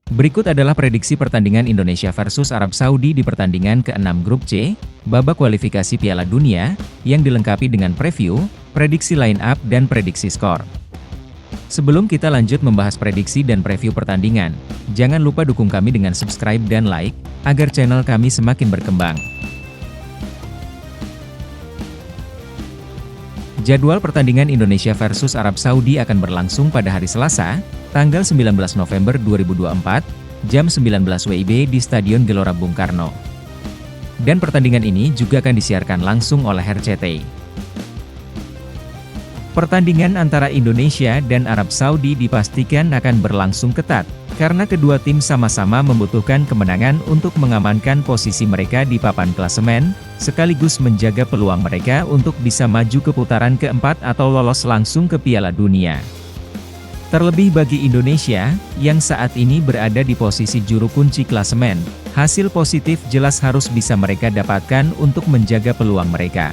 Berikut adalah prediksi pertandingan Indonesia versus Arab Saudi di pertandingan ke-6 Grup C, babak kualifikasi Piala Dunia, yang dilengkapi dengan preview, prediksi line up dan prediksi skor. Sebelum kita lanjut membahas prediksi dan preview pertandingan, jangan lupa dukung kami dengan subscribe dan like, agar channel kami semakin berkembang. Jadwal pertandingan Indonesia versus Arab Saudi akan berlangsung pada hari Selasa, tanggal 19 November 2024, jam 19 WIB di Stadion Gelora Bung Karno. Dan pertandingan ini juga akan disiarkan langsung oleh RCTI. Pertandingan antara Indonesia dan Arab Saudi dipastikan akan berlangsung ketat, karena kedua tim sama-sama membutuhkan kemenangan untuk mengamankan posisi mereka di papan klasemen, sekaligus menjaga peluang mereka untuk bisa maju ke putaran keempat atau lolos langsung ke Piala Dunia. Terlebih bagi Indonesia, yang saat ini berada di posisi juru kunci klasemen, hasil positif jelas harus bisa mereka dapatkan untuk menjaga peluang mereka.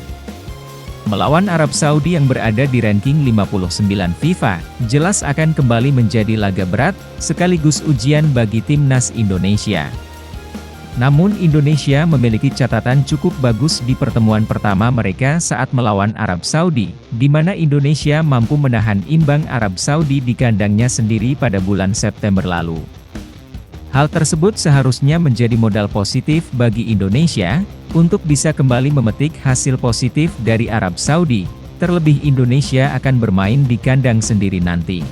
Melawan Arab Saudi yang berada di ranking 59 FIFA, jelas akan kembali menjadi laga berat, sekaligus ujian bagi timnas Indonesia. Namun Indonesia memiliki catatan cukup bagus di pertemuan pertama mereka saat melawan Arab Saudi, di mana Indonesia mampu menahan imbang Arab Saudi di kandangnya sendiri pada bulan September lalu. Hal tersebut seharusnya menjadi modal positif bagi Indonesia, untuk bisa kembali memetik hasil positif dari Arab Saudi, terlebih Indonesia akan bermain di kandang sendiri nanti.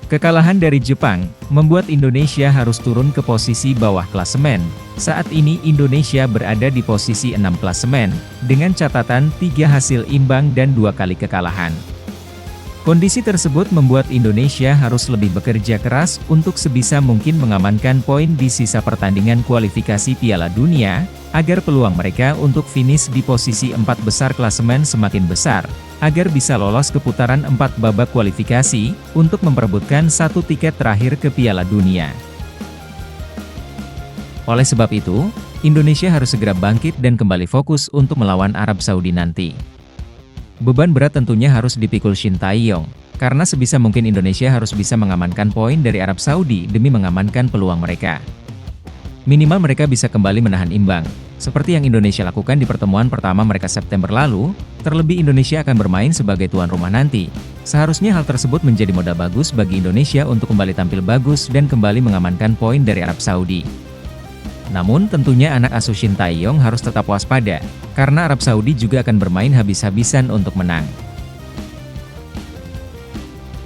Kekalahan dari Jepang, membuat Indonesia harus turun ke posisi bawah klasemen. Saat ini Indonesia berada di posisi 6 klasemen, dengan catatan 3 hasil imbang dan 2 kali kekalahan. Kondisi tersebut membuat Indonesia harus lebih bekerja keras untuk sebisa mungkin mengamankan poin di sisa pertandingan kualifikasi Piala Dunia, agar peluang mereka untuk finish di posisi 4 besar klasemen semakin besar, agar bisa lolos ke putaran 4 babak kualifikasi, untuk memperebutkan 1 tiket terakhir ke Piala Dunia. Oleh sebab itu, Indonesia harus segera bangkit dan kembali fokus untuk melawan Arab Saudi nanti. Beban berat tentunya harus dipikul Shin Tae-yong, karena sebisa mungkin Indonesia harus bisa mengamankan poin dari Arab Saudi demi mengamankan peluang mereka. Minimal mereka bisa kembali menahan imbang, seperti yang Indonesia lakukan di pertemuan pertama mereka September lalu, terlebih Indonesia akan bermain sebagai tuan rumah nanti. Seharusnya hal tersebut menjadi modal bagus bagi Indonesia untuk kembali tampil bagus dan kembali mengamankan poin dari Arab Saudi. Namun tentunya anak asuh Shin Tae-yong harus tetap waspada, karena Arab Saudi juga akan bermain habis-habisan untuk menang.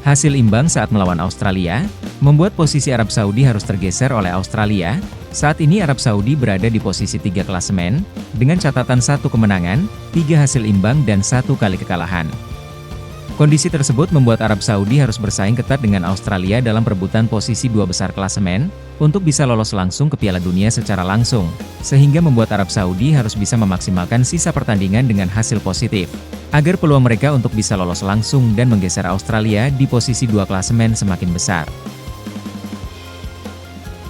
Hasil imbang saat melawan Australia, membuat posisi Arab Saudi harus tergeser oleh Australia. Saat ini Arab Saudi berada di posisi 3 klasemen, dengan catatan 1 kemenangan, 3 hasil imbang dan 1 kali kekalahan. Kondisi tersebut membuat Arab Saudi harus bersaing ketat dengan Australia dalam perebutan posisi 2 besar klasemen, untuk bisa lolos langsung ke Piala Dunia secara langsung, sehingga membuat Arab Saudi harus bisa memaksimalkan sisa pertandingan dengan hasil positif, agar peluang mereka untuk bisa lolos langsung dan menggeser Australia di posisi 2 klasemen semakin besar.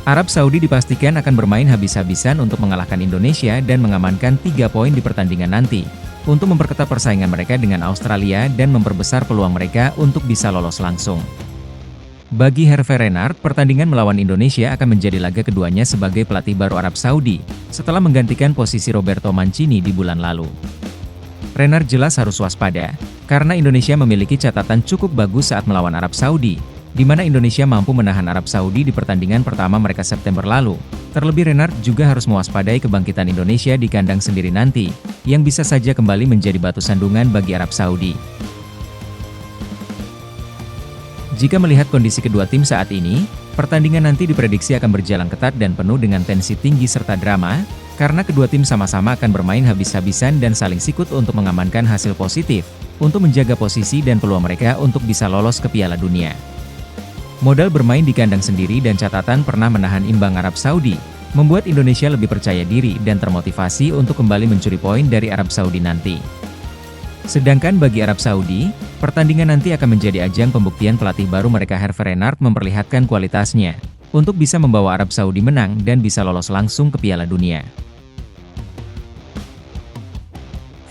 Arab Saudi dipastikan akan bermain habis-habisan untuk mengalahkan Indonesia dan mengamankan 3 poin di pertandingan nanti, untuk memperketat persaingan mereka dengan Australia dan memperbesar peluang mereka untuk bisa lolos langsung. Bagi Hervé Renard, pertandingan melawan Indonesia akan menjadi laga keduanya sebagai pelatih baru Arab Saudi, setelah menggantikan posisi Roberto Mancini di bulan lalu. Renard jelas harus waspada, karena Indonesia memiliki catatan cukup bagus saat melawan Arab Saudi, di mana Indonesia mampu menahan Arab Saudi di pertandingan pertama mereka September lalu. Terlebih Renard juga harus mewaspadai kebangkitan Indonesia di kandang sendiri nanti, yang bisa saja kembali menjadi batu sandungan bagi Arab Saudi. Jika melihat kondisi kedua tim saat ini, pertandingan nanti diprediksi akan berjalan ketat dan penuh dengan tensi tinggi serta drama, karena kedua tim sama-sama akan bermain habis-habisan dan saling sikut untuk mengamankan hasil positif, untuk menjaga posisi dan peluang mereka untuk bisa lolos ke Piala Dunia. Modal bermain di kandang sendiri dan catatan pernah menahan imbang Arab Saudi, membuat Indonesia lebih percaya diri dan termotivasi untuk kembali mencuri poin dari Arab Saudi nanti. Sedangkan bagi Arab Saudi, pertandingan nanti akan menjadi ajang pembuktian pelatih baru mereka Hervé Renard memperlihatkan kualitasnya, untuk bisa membawa Arab Saudi menang dan bisa lolos langsung ke Piala Dunia.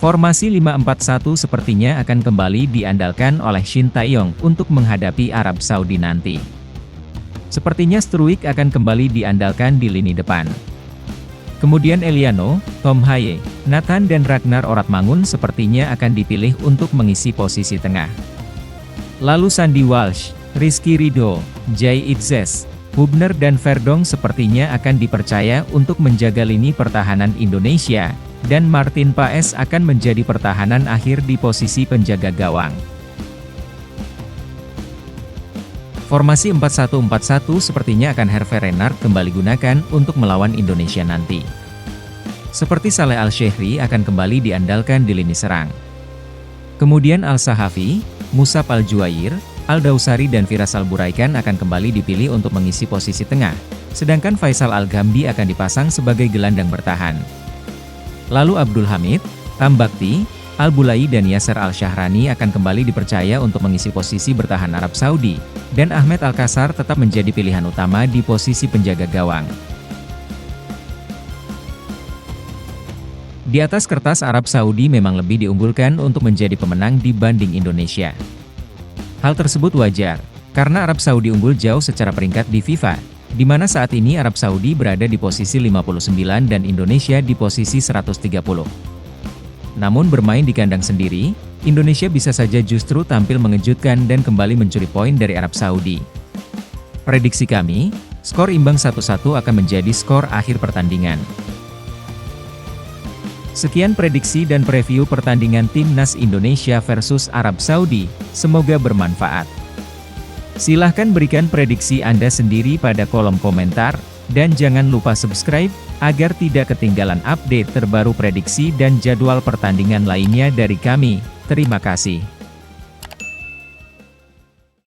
Formasi 5-4-1 sepertinya akan kembali diandalkan oleh Shin Tae-yong untuk menghadapi Arab Saudi nanti. Sepertinya Struijk akan kembali diandalkan di lini depan. Kemudian Eliano, Tom Haye, Nathan dan Ragnar Oratmangun sepertinya akan dipilih untuk mengisi posisi tengah. Lalu Sandy Walsh, Rizky Ridho, Jay Itzes, Hubner dan Verdonk sepertinya akan dipercaya untuk menjaga lini pertahanan Indonesia, dan Martin Paes akan menjadi pertahanan akhir di posisi penjaga gawang. Formasi 4-1-4-1 sepertinya akan Hervé Renard kembali gunakan untuk melawan Indonesia nanti. Seperti Saleh Al-Shehri akan kembali diandalkan di lini serang. Kemudian Al-Sahafi, Musab Al-Juair, Al-Dausari dan Firas Al-Buraikan akan kembali dipilih untuk mengisi posisi tengah, sedangkan Faisal Al-Ghamdi akan dipasang sebagai gelandang bertahan. Lalu Abdul Hamid, Tambakti, Al-Bulai dan Yasser Al-Shahrani akan kembali dipercaya untuk mengisi posisi bertahan Arab Saudi, dan Ahmed Al-Kassar tetap menjadi pilihan utama di posisi penjaga gawang. Di atas kertas Arab Saudi memang lebih diunggulkan untuk menjadi pemenang dibanding Indonesia. Hal tersebut wajar, karena Arab Saudi unggul jauh secara peringkat di FIFA, di mana saat ini Arab Saudi berada di posisi 59 dan Indonesia di posisi 130. Namun bermain di kandang sendiri, Indonesia bisa saja justru tampil mengejutkan dan kembali mencuri poin dari Arab Saudi. Prediksi kami, skor imbang 1-1 akan menjadi skor akhir pertandingan. Sekian prediksi dan preview pertandingan Timnas Indonesia versus Arab Saudi, semoga bermanfaat. Silahkan berikan prediksi Anda sendiri pada kolom komentar, dan jangan lupa subscribe, agar tidak ketinggalan update terbaru prediksi dan jadwal pertandingan lainnya dari kami. Terima kasih.